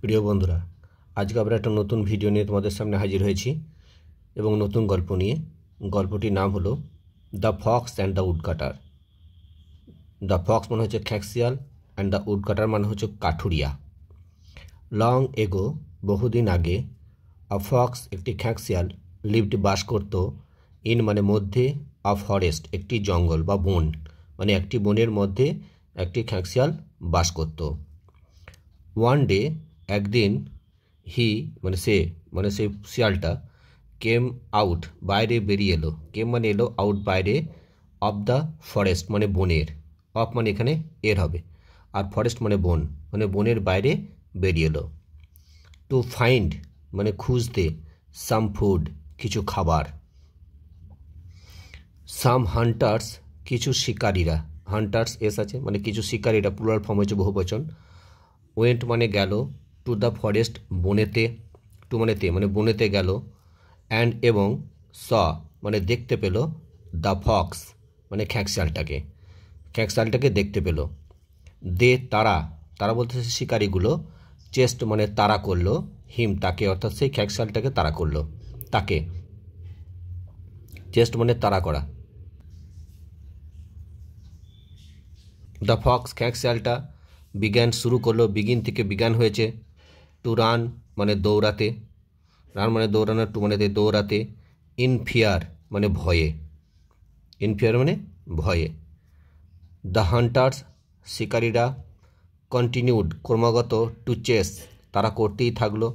প্রিয় বন্ধুরা, আজকে আমরা একটা নতুন ভিডিও নিয়ে তোমাদের সামনে হাজির হয়েছি এবং নতুন গল্প নিয়ে। গল্পটির নাম হলো the Fox and the woodcutter. The Fox মানে হচ্ছে খ্যাক্সিয়াল, অ্যান্ড দ্য উডকাটার মানে হচ্ছে কাঠুরিয়া। লং এগো, বহুদিন আগে, আ ফক্স একটি খ্যাক্সিয়াল লিভড বাস করত ইন মানে মধ্যে, আ ফরেস্ট একটি জঙ্গল বা বন, মানে একটি বনের মধ্যে একটি খ্যাক্সিয়াল বাস করত। ওয়ান ডে, একদিন, হি মানে সেই শিয়ালটা, কেম আউট বাইরে বেরিয়ে এলো। কেম মানে এলো, আউট বাইরে, অফ দ্য ফরেস্ট মানে বনের, অফ মানে এখানে এর হবে, আর ফরেস্ট মানে বন, মানে বনের বাইরে বেরিয়ে এলো। টু ফাইন্ড মানে খুঁজতে, সাম ফুড কিছু খাবার, সাম হান্টার্স কিছু শিকারীরা, হান্টার্স এস আছে মানে কিছু শিকারীরা, প্লুরাল ফর্ম হচ্ছে বহুবচন। ওয়েন্ট মানে গেল, টু দ্য ফরেস্ট বনেতে, টু মানে তে মানে বনেতে গেল, অ্যান্ড এবং, স মানে দেখতে পেল, দ্য ফক্স মানে খ্যাক্সিয়ালটাকে দেখতে পেল। দে তারা, তারা বলতে শিকারীগুলো, চেস্ট মানে তাড়া করলো, হিম তাকে, অর্থাৎ সেই খ্যাক্সিয়ালটাকে তাড়া করলো, তাকে। চেস্ট মানে তাড়া করা। দ্য ফক্স খ্যাক্সিয়ালটা, বিজ্ঞান শুরু করলো, বিগিন থেকে বিজ্ঞান হয়েছে, টু রান মানে দৌড়াতে, রান মানে দৌড়ানো, টু মানে দৌড়াতে, ইন ফিয়ার মানে ভয়ে, ইন ফিয়ার মানে ভয়ে। দ্য হান্টার্স শিকারীরা, কন্টিনিউড ক্রমাগত, টু চেস তারা করতেই থাকলো,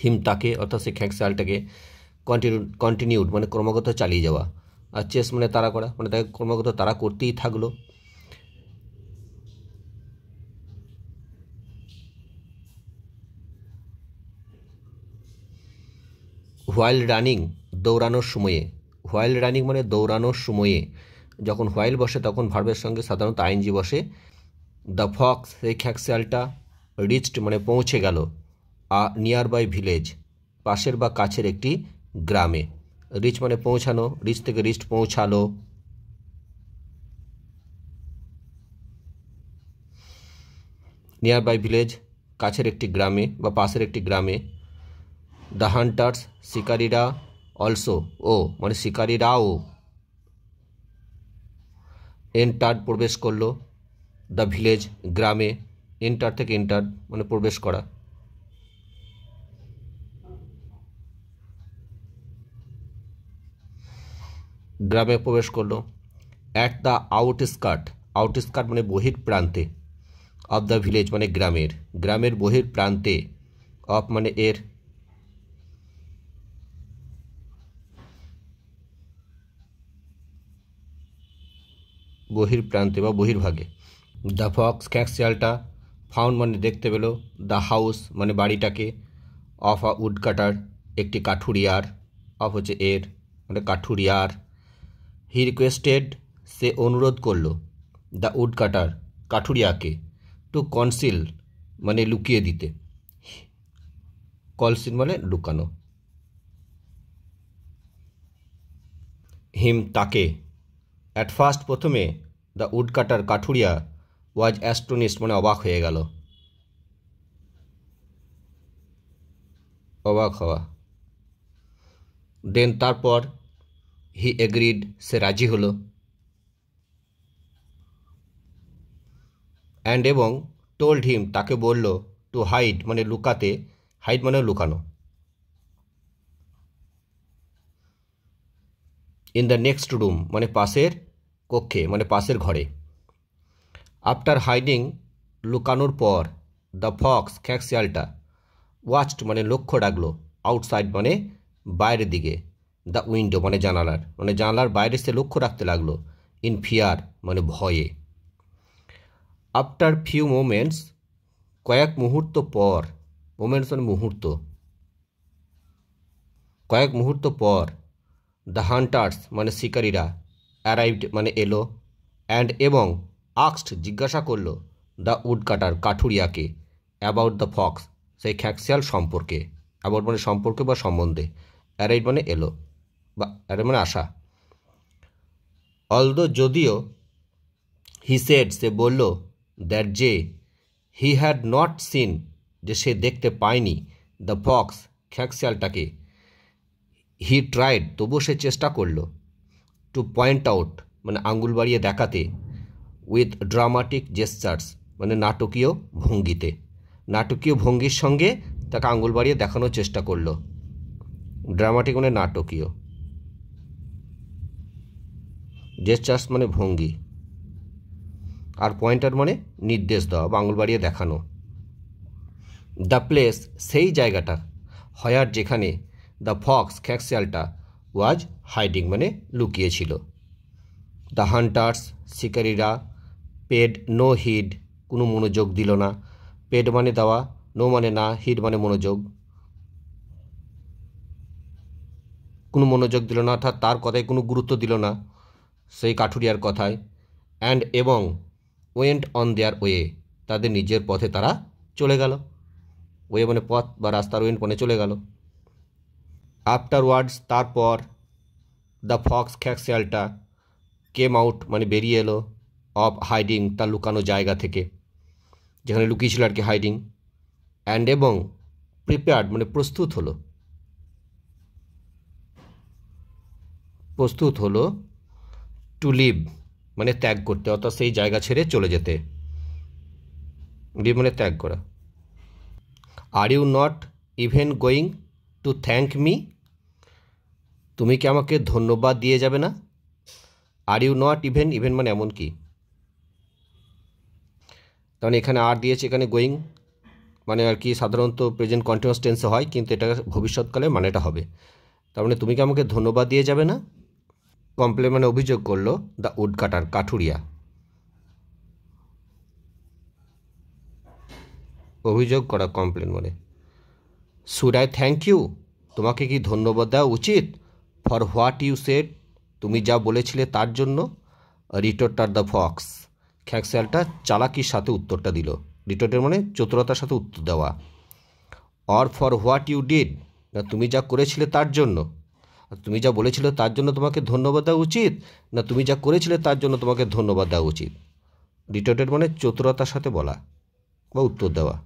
হিম তাকে, অর্থাৎ সেই খ্যাক্সিয়ালটাকে, কন্টিনিউড মানে ক্রমাগত চালিয়ে যাওয়া, আর চেস মানে তাড়া করা, মানে তাকে ক্রমাগত তারা করতেই থাকলো। হোয়াইল রানিং দৌড়ানোর সময়ে, হোয়াইল রানিং মানে দৌড়ানোর সময়ে, যখন হোয়াইল বসে তখন ভার্বের সঙ্গে সাধারণত আইএনজি বসে। দ্য ফক্স সেই খ্যাক্সিয়ালটা, রিচড মানে পৌঁছে গেল, আ নিয়ার বাই ভিলেজ পাশের বা কাছের একটি গ্রামে। রিচ মানে পৌঁছানো, রিচ থেকে রিচড পৌঁছালো। নিয়ার বাই ভিলেজ কাছের একটি গ্রামে বা পাশের একটি গ্রামে। দ্য হান্টার্স শিকারীরা, অলসো ও মানে শিকারীরাও, এন্টার প্রবেশ করলো, দ্য ভিলেজ গ্রামে, এন্টার থেকে এন্টার মানে প্রবেশ করা। গ্রামে প্রবেশ করলো। অ্যাট দ্য আউটস্কার্ট, আউটস্কার্ট মানে বহির প্রান্তে, অফ দ্য ভিলেজ মানে গ্রামের, গ্রামের বহির প্রান্তে, অফ মানে এর, বহির প্রান্তে বা বহির্ভাগে। দ্য ফক্স খ্যাক্সিয়ালটা, ফাউন্ড মানে দেখতে পেল, দ্য হাউস মানে বাড়িটাকে, অফ আ উড কাটার একটি কাঠুরিয়ার, অফ হচ্ছে এর মানে কাঠুরিয়ার। হি রিকোয়েস্টেড সে অনুরোধ করলো, দ্য উড কাটার কাঠুরিয়াকে, টু কনসিল মানে লুকিয়ে দিতে, কনসিল মানে লুকানো। হিম তাকে, অ্যাট ফার্স্ট প্রথমে, দ্য উড কাটার কাঠুরিয়া, ওয়াজ অ্যাস্টোনিশড মানে অবাক হয়ে গেল, অবাক হওয়া। দেন তারপর, হি এগ্রিড সে রাজি হলো, অ্যান্ড এবং, টোল্ড হিম তাকে বলল, টু হাইড মানে লুকাতে, হাইড মানে লুকানো। ইন দ্য নেক্সট রুম মানে পাশের কক্ষে মানে পাশের ঘরে। আফটার হাইডিং লুকানোর পর, দ্য ফক্স খ্যাক্সিয়ালটা, ওয়াচড মানে লক্ষ্য রাখলো, আউটসাইড মানে বাইরের দিকে, দ্য উইন্ডো মানে জানালার বাইরে সে লক্ষ্য রাখতে লাগলো, ইন ফিয়ার মানে ভয়ে। আফটার ফিউ মোমেন্টস কয়েক মুহূর্ত পর, মোমেন্টস মানে মুহূর্ত, কয়েক মুহূর্ত পর, দ্য হান্টার্স মানে শিকারীরা, অ্যারাইভড মানে এলো, অ্যান্ড এবং, আক্সড জিজ্ঞাসা করলো, দ্য উড কাটার কাঠুরিয়াকে, অ্যাবাউট দ্য ফক্স সেই খ্যাক্সিয়াল সম্পর্কে, অ্যাবাউট মানে সম্পর্কে বা সম্বন্ধে, অ্যারাইভ মানে এলো বা অ্যারাইভ মানে আসা। অলদো যদিও, হি সেড সে বলল, দ্যাট যে, হি হ্যাড নট সিন যে সে দেখতে পায়নি দ্য ফক্স খ্যাঁকশিয়ালটাকে। হি ট্রাইড তবুও সে চেষ্টা করলো টু পয়েন্ট আউট মানে আঙ্গুল বাড়িয়ে দেখাতে উইথ ড্রামাটিক জেস্চার্স মানে নাটকীয় ভঙ্গিতে, নাটকীয় ভঙ্গির সঙ্গে তাকে আঙ্গুল বাড়িয়ে দেখানোর চেষ্টা করলো। ড্রামাটিক মানে নাটকীয়, জেস্চার্স মানে ভঙ্গি, আর পয়েন্টার মানে নির্দেশ দেওয়া বা আঙুল বাড়িয়ে দেখানো। দ্য প্লেস সেই জায়গাটা, হয়ার যেখানে দ্য ফক্স খ্যাঁকশিয়ালটা ওয়াজ হাইডিং মানে লুকিয়েছিল। দ্য হান্টার্স শিকারীরা পেড নো হিড কোনো মনোযোগ দিল না। পেড মানে দেওয়া, নো মানে না, হিড মানে মনোযোগ, কোনো মনোযোগ দিল না অর্থাৎ তার কথায় কোনো গুরুত্ব দিল না সেই কাঠুরিয়ার কথায়। অ্যান্ড এবং ওয়েন্ট অন দেয়ার ওয়ে তাদের নিজের পথে তারা চলে গেল। ওয়ে মানে পথ বা রাস্তার, ওয়েন্ট মানে চলে গেল। আফটারওয়ার্ডস তারপর দ্য ফক্স খ্যাঁকশিয়ালটা কেম আউট মানে বেরিয়ে এলো অফ হাইডিং তার লুকানো জায়গা থেকে, যেখানে লুকিয়েছিল আর কি হাইডিং। অ্যান্ড এবং প্রিপেয়ার্ড মানে প্রস্তুত হলো, প্রস্তুত হলো টু লিভ মানে ত্যাগ করতে অর্থাৎ সেই জায়গা ছেড়ে চলে যেতে। লিভ মানে ত্যাগ করা। Are you not even going to thank me তুমি কি আমাকে ধন্যবাদ দিয়ে যাবে না? Are you not even, even মানে এমন কি, কারণ এখানে আর দিয়েছে, এখানে গোয়িং মানে আর কি সাধারণত প্রেজেন্ট কন্টিনিউয়াস টেন্সে হয়, কিন্তু এটা ভবিষ্যৎকালে মানেটা হবে। তার মানে তুমি কি আমাকে ধন্যবাদ দিয়ে যাবে না? কমপ্লেন মানে অভিযোগ করলো দ্য উড কাটার কাঠুরিয়া, অভিযোগ করা কমপ্লেন মানে। শুড আই থ্যাংক ইউ তোমাকে কি ধন্যবাদ দেওয়া উচিত? ফর হোয়াট ইউ সেড তুমি যা বলেছিলে তার জন্য। রিটোর্টার দ্য ফক্স খ্যাঁকশিয়ালটা চালাকির সাথে উত্তরটা দিল। রিটোর্টের মানে চতুরতার সাথে উত্তর দেওয়া। Or for what you did না তুমি যা করেছিলে তার জন্য। তুমি যা বলেছিলে তার জন্য তোমাকে ধন্যবাদ দেওয়া উচিত, না তুমি যা করেছিলে তার জন্য তোমাকে ধন্যবাদ দেওয়া উচিত। রিটোর্টেড মানে চতুরতার সাথে বলা বা উত্তর দেওয়া।